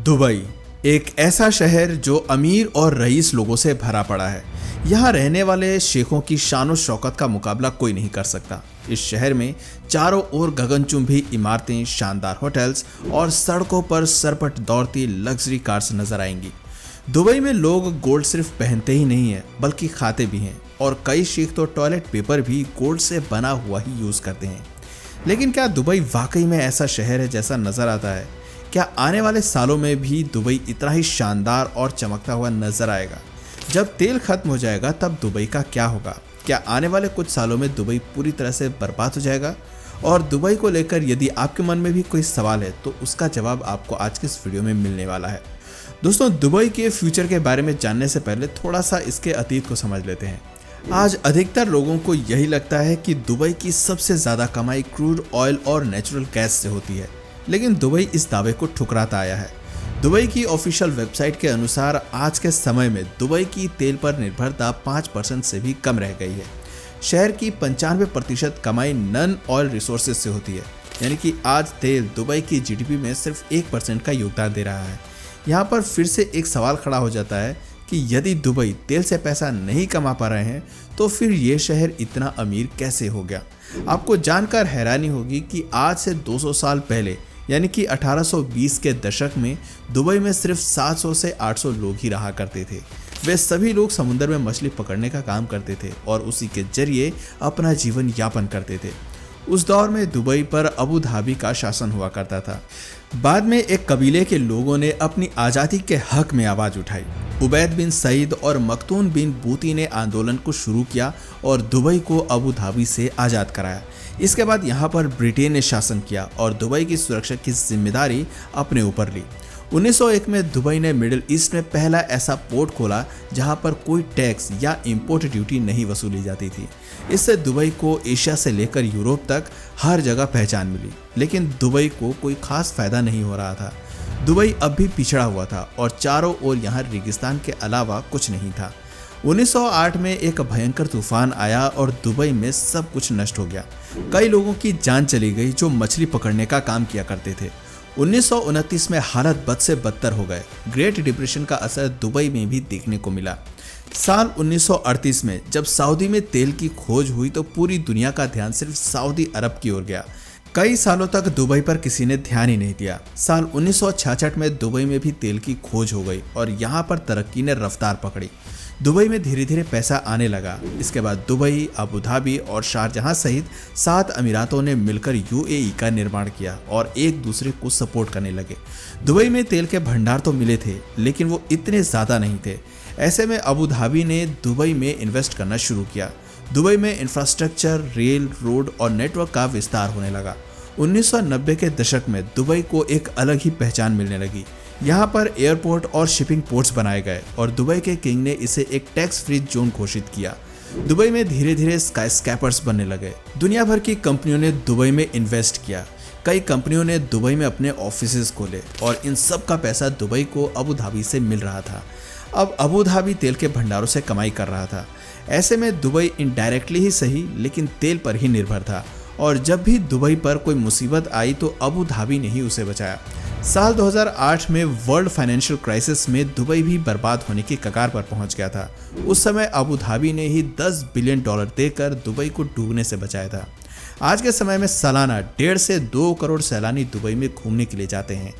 Dubai एक ऐसा शहर जो अमीर और रईस लोगों से भरा पड़ा है। यहाँ रहने वाले शेखों की शान और शौकत का मुकाबला कोई नहीं कर सकता। इस शहर में चारों ओर गगनचुंबी इमारतें, शानदार होटल्स और सड़कों पर सरपट दौड़ती लग्जरी कार्स नजर आएंगी। दुबई में लोग गोल्ड सिर्फ पहनते ही नहीं है बल्कि खाते भी हैं, और कई शेख तो टॉयलेट पेपर भी गोल्ड से बना हुआ ही यूज करते हैं। लेकिन क्या दुबई वाकई में ऐसा शहर है जैसा नजर आता है? क्या आने वाले सालों में भी दुबई इतना ही शानदार और चमकता हुआ नजर आएगा? जब तेल खत्म हो जाएगा तब दुबई का क्या होगा? क्या आने वाले कुछ सालों में दुबई पूरी तरह से बर्बाद हो जाएगा? और दुबई को लेकर यदि आपके मन में भी कोई सवाल है तो उसका जवाब आपको आज के इस वीडियो में मिलने वाला है। दोस्तों, दुबई के फ्यूचर के बारे में जानने से पहले थोड़ा सा इसके अतीत को समझ लेते हैं। आज अधिकतर लोगों को यही लगता है कि दुबई की सबसे ज़्यादा कमाई क्रूड ऑयल और नेचुरल गैस से होती है, लेकिन दुबई इस दावे को ठुकराता आया है। दुबई की ऑफिशियल वेबसाइट के अनुसार आज के समय में दुबई की तेल पर निर्भरता 5% से भी कम रह गई है। शहर की 95% कमाई नॉन ऑयल रिसोर्सेज से होती है, यानी कि आज तेल दुबई की जीडीपी में सिर्फ 1% का योगदान दे रहा है। यहाँ पर फिर से एक सवाल खड़ा हो जाता है कि यदि दुबई तेल से पैसा नहीं कमा पा रहे हैं तो फिर ये शहर इतना अमीर कैसे हो गया? आपको जानकर हैरानी होगी कि आज से 200 साल पहले यानी कि 1820 के दशक में दुबई में सिर्फ 700 से 800 लोग ही रहा करते थे। वे सभी लोग समुद्र में मछली पकड़ने का काम करते थे और उसी के जरिए अपना जीवन यापन करते थे। उस दौर में दुबई पर अबू धाबी का शासन हुआ करता था। बाद में एक कबीले के लोगों ने अपनी आज़ादी के हक में आवाज़ उठाई। उबैद बिन सईद और मखतूम बिन बूती ने आंदोलन को शुरू किया और दुबई को अबू धाबी से आज़ाद कराया। इसके बाद यहाँ पर ब्रिटेन ने शासन किया और दुबई की सुरक्षा की जिम्मेदारी अपने ऊपर ली। 1901 में दुबई ने मिडिल ईस्ट में पहला ऐसा पोर्ट खोला जहां पर कोई टैक्स या इंपोर्ट ड्यूटी नहीं वसूली जाती थी। इससे दुबई को एशिया से लेकर यूरोप तक हर जगह पहचान मिली, लेकिन दुबई को कोई खास फायदा नहीं हो रहा था। दुबई अब भी पिछड़ा हुआ था और चारों ओर यहाँ रेगिस्तान के अलावा कुछ नहीं था। 1908 में एक भयंकर तूफान आया और दुबई में सब कुछ नष्ट हो गया। कई लोगों की जान चली गई जो मछली पकड़ने का काम किया करते थे। 1929 में हालत बद से बदतर हो गए। ग्रेट डिप्रेशन का असर दुबई में भी देखने को मिला। साल 1938 में जब सऊदी में तेल की खोज हुई तो पूरी दुनिया का ध्यान सिर्फ सऊदी अरब की ओर गया। कई सालों तक दुबई पर किसी ने ध्यान ही नहीं दिया। साल 1966 में दुबई में भी तेल की खोज हो गई और यहाँ पर तरक्की ने रफ्तार पकड़ी। दुबई में धीरे धीरे पैसा आने लगा। इसके बाद दुबई, अबू धाबी और शारजहां सहित 7 अमीरातों ने मिलकर यूएई का निर्माण किया और एक दूसरे को सपोर्ट करने लगे। दुबई में तेल के भंडार तो मिले थे, लेकिन वो इतने ज़्यादा नहीं थे। ऐसे में अबू धाबी ने दुबई में इन्वेस्ट करना शुरू किया। दुबई में इंफ्रास्ट्रक्चर, रेल, रोड और नेटवर्क का विस्तार होने लगा। 1990 के दशक में दुबई को एक अलग ही पहचान मिलने लगी। यहाँ पर एयरपोर्ट और शिपिंग पोर्ट्स बनाए गए और दुबई के किंग ने इसे एक टैक्स फ्री जोन घोषित किया। दुबई में धीरे धीरे स्काईस्क्रैपर्स बनने लगे। दुनिया भर की कंपनियों ने दुबई में इन्वेस्ट किया। कई कंपनियों ने दुबई में अपने ऑफिसेज खोले और इन सब का पैसा दुबई को अबू धाबी से मिल रहा था। अब अबू धाबी तेल के भंडारों से कमाई कर रहा था। ऐसे में दुबई इनडायरेक्टली ही सही लेकिन तेल पर ही निर्भर था, और जब भी दुबई पर कोई मुसीबत आई तो अबू धाबी ने ही उसे बचाया। साल 2008 में वर्ल्ड फाइनेंशियल क्राइसिस में दुबई भी बर्बाद होने की कगार पर पहुंच गया था। उस समय अबू धाबी ने ही $10 बिलियन देकर दुबई को डूबने से बचाया था। आज के समय में सालाना 1.5 से 2 करोड़ सैलानी दुबई में घूमने के लिए जाते हैं।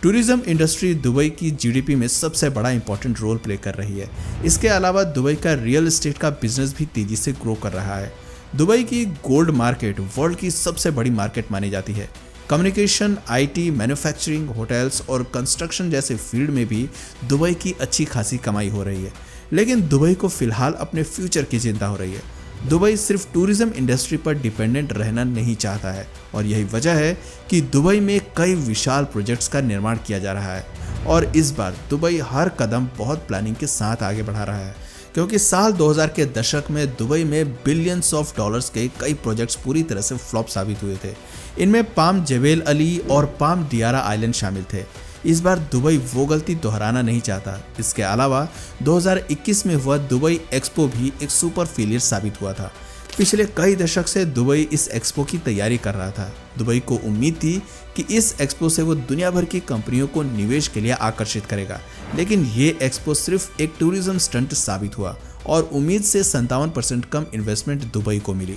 टूरिज्म इंडस्ट्री दुबई की जीडीपी में सबसे बड़ा इंपॉर्टेंट रोल प्ले कर रही है। इसके अलावा दुबई का रियल एस्टेट का बिजनेस भी तेजी से ग्रो कर रहा है। दुबई की गोल्ड मार्केट वर्ल्ड की सबसे बड़ी मार्केट मानी जाती है। कम्युनिकेशन, आईटी, मैन्युफैक्चरिंग, होटल्स और कंस्ट्रक्शन जैसे फील्ड में भी दुबई की अच्छी खासी कमाई हो रही है। लेकिन दुबई को फिलहाल अपने फ्यूचर की चिंता हो रही है। दुबई सिर्फ टूरिज्म इंडस्ट्री पर डिपेंडेंट रहना नहीं चाहता है और यही वजह है कि दुबई में कई विशाल प्रोजेक्ट्स का निर्माण किया जा रहा है। और इस बार दुबई हर कदम बहुत प्लानिंग के साथ आगे बढ़ा रहा है, क्योंकि साल 2000 के दशक में दुबई में बिलियंस ऑफ डॉलर्स के कई प्रोजेक्ट्स पूरी तरह से फ्लॉप साबित हुए थे। इनमें पाम जेबेल अली और पाम दियारा आइलैंड शामिल थे। इस बार दुबई वो गलती दोहराना नहीं चाहता। इसके अलावा 2021 में हुआ दुबई एक्सपो भी एक सुपर फेलियर साबित हुआ था। पिछले कई दशक से दुबई इस एक्सपो की तैयारी कर रहा था। दुबई को उम्मीद थी कि इस एक्सपो से वो दुनिया भर की कंपनियों को निवेश के लिए आकर्षित करेगा, लेकिन ये एक्सपो सिर्फ एक टूरिज्म स्टंट साबित हुआ और उम्मीद से 57% कम इन्वेस्टमेंट दुबई को मिली।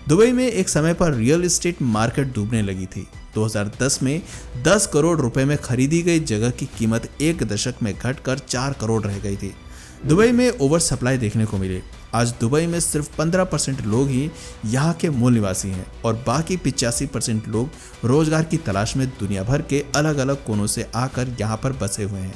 दुबई में एक समय पर रियल एस्टेट मार्केट डूबने लगी थी। 2010 में 10 करोड़ रुपए में खरीदी गई जगह की कीमत एक दशक में घटकर 4 करोड़ रह गई थी। दुबई में ओवर सप्लाई देखने को मिली। आज दुबई में सिर्फ 15% लोग ही यहाँ के मूल निवासी हैं और बाकी 85% लोग रोजगार की तलाश में दुनिया भर के अलग अलग कोनों से आकर यहाँ पर बसे हुए हैं।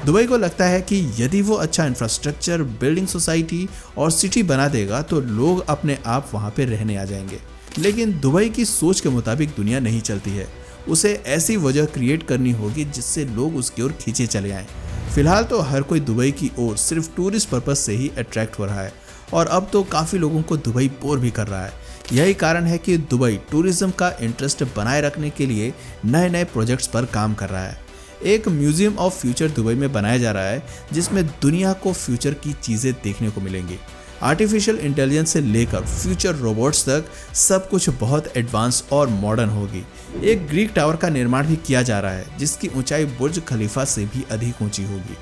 दुबई को लगता है कि यदि वो अच्छा इंफ्रास्ट्रक्चर, बिल्डिंग सोसाइटी और सिटी बना देगा तो लोग अपने आप वहाँ पे रहने आ जाएंगे। लेकिन दुबई की सोच के मुताबिक दुनिया नहीं चलती है। उसे ऐसी वजह क्रिएट करनी होगी जिससे लोग उसकी ओर खींचे चले आएं। फिलहाल तो हर कोई दुबई की ओर सिर्फ टूरिस्ट पर्पस से ही अट्रैक्ट हो रहा है और अब तो काफ़ी लोगों को दुबई बोर भी कर रहा है। यही कारण है कि दुबई टूरिज्म का इंटरेस्ट बनाए रखने के लिए नए नए प्रोजेक्ट्स पर काम कर रहा है। एक म्यूजियम ऑफ फ्यूचर दुबई में बनाया जा रहा है जिसमें दुनिया को फ्यूचर की चीज़ें देखने को मिलेंगी। आर्टिफिशियल इंटेलिजेंस से लेकर फ्यूचर रोबोट्स तक सब कुछ बहुत एडवांस और मॉडर्न होगी। एक ग्रीक टावर का निर्माण भी किया जा रहा है जिसकी ऊंचाई बुर्ज खलीफा से भी अधिक ऊंची होगी।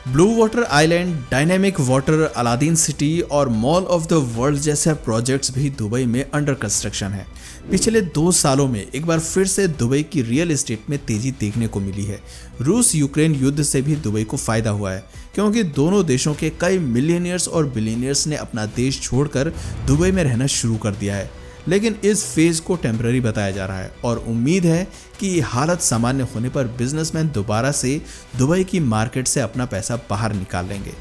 Blue water island, dynamic water, Aladdin city और मॉल ऑफ द वर्ल्ड जैसे प्रोजेक्ट्स भी दुबई में अंडर कंस्ट्रक्शन है। पिछले 2 सालों में एक बार फिर से दुबई की रियल एस्टेट में तेजी देखने को मिली है। रूस यूक्रेन युद्ध से भी दुबई को फायदा हुआ है क्योंकि दोनों देशों के कई मिलियनियर्स और बिलियनियर्स ने अपना देश छोड़कर दुबई में रहना शुरू कर दिया है। लेकिन इस फेज को टेम्पररी बताया जा रहा है और उम्मीद है कि हालत सामान्य होने पर बिजनेसमैन दोबारा से दुबई की मार्केट से अपना पैसा बाहर निकाल लेंगे।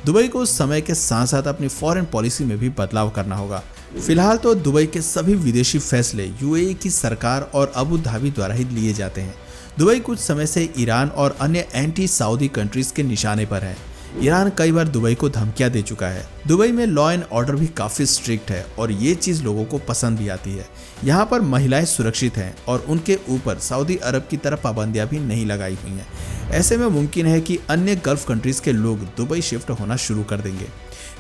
दुबई को समय के साथ साथ अपनी फॉरेन पॉलिसी में भी बदलाव करना होगा। फिलहाल तो दुबई के सभी विदेशी फैसले यूएई की सरकार और अबू धाबी द्वारा ही लिए जाते हैं। दुबई कुछ समय से ईरान और अन्य एंटी सऊदी कंट्रीज के निशाने पर है। ईरान कई बार दुबई को धमकियां दे चुका है। दुबई में लॉ एंड ऑर्डर भी काफ़ी स्ट्रिक्ट है और ये चीज़ लोगों को पसंद भी आती है। यहाँ पर महिलाएं सुरक्षित हैं और उनके ऊपर सऊदी अरब की तरफ पाबंदियां भी नहीं लगाई हुई हैं। ऐसे में मुमकिन है कि अन्य गल्फ कंट्रीज़ के लोग दुबई शिफ्ट होना शुरू कर देंगे।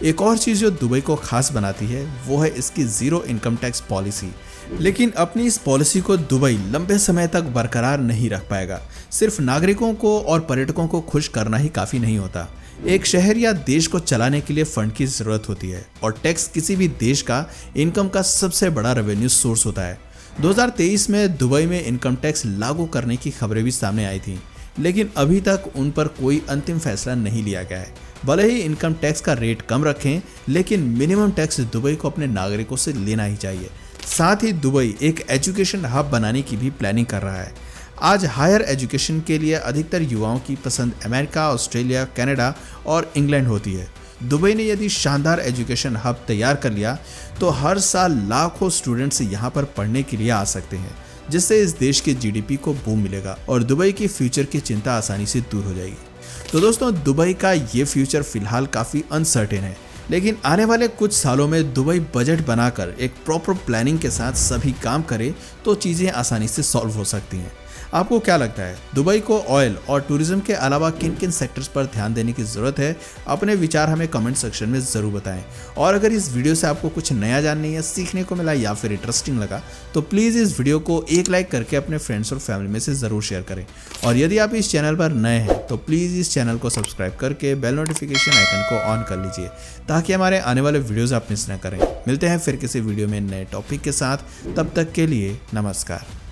एक और चीज़ जो दुबई को खास बनाती है वो है इसकी ज़ीरो इनकम टैक्स पॉलिसी। लेकिन अपनी इस पॉलिसी को दुबई लंबे समय तक बरकरार नहीं रख पाएगा। सिर्फ नागरिकों को और पर्यटकों को खुश करना ही काफ़ी नहीं होता। एक शहर या देश को चलाने के लिए फंड की ज़रूरत होती है और टैक्स किसी भी देश का इनकम का सबसे बड़ा रेवेन्यू सोर्स होता है। 2023 में दुबई में इनकम टैक्स लागू करने की खबरें भी सामने आई थी, लेकिन अभी तक उन पर कोई अंतिम फैसला नहीं लिया गया है। भले ही इनकम टैक्स का रेट कम रखें, लेकिन मिनिमम टैक्स दुबई को अपने नागरिकों से लेना ही चाहिए। साथ ही दुबई एक एजुकेशन हब बनाने की भी प्लानिंग कर रहा है। आज हायर एजुकेशन के लिए अधिकतर युवाओं की पसंद अमेरिका, ऑस्ट्रेलिया, कनाडा और इंग्लैंड होती है। दुबई ने यदि शानदार एजुकेशन हब तैयार कर लिया तो हर साल लाखों स्टूडेंट्स यहाँ पर पढ़ने के लिए आ सकते हैं, जिससे इस देश के जीडीपी को बूम मिलेगा और दुबई की फ्यूचर की चिंता आसानी से दूर हो जाएगी। तो दोस्तों, दुबई का ये फ्यूचर फिलहाल काफ़ी अनसर्टेन है, लेकिन आने वाले कुछ सालों में दुबई बजट बनाकर एक प्रॉपर प्लानिंग के साथ सभी काम करे तो चीज़ें आसानी से सॉल्व हो सकती हैं। आपको क्या लगता है, दुबई को ऑयल और टूरिज्म के अलावा किन किन सेक्टर्स पर ध्यान देने की ज़रूरत है? अपने विचार हमें कमेंट सेक्शन में ज़रूर बताएं। और अगर इस वीडियो से आपको कुछ नया जानने या सीखने को मिला या फिर इंटरेस्टिंग लगा तो प्लीज़ इस वीडियो को एक लाइक करके अपने फ्रेंड्स और फैमिली में से ज़रूर शेयर करें। और यदि आप इस चैनल पर नए हैं तो प्लीज़ इस चैनल को सब्सक्राइब करके बेल नोटिफिकेशन आइकन को ऑन कर लीजिए ताकि हमारे आने वाले वीडियोज़ आप मिस न करें। मिलते हैं फिर किसी वीडियो में नए टॉपिक के साथ, तब तक के लिए नमस्कार।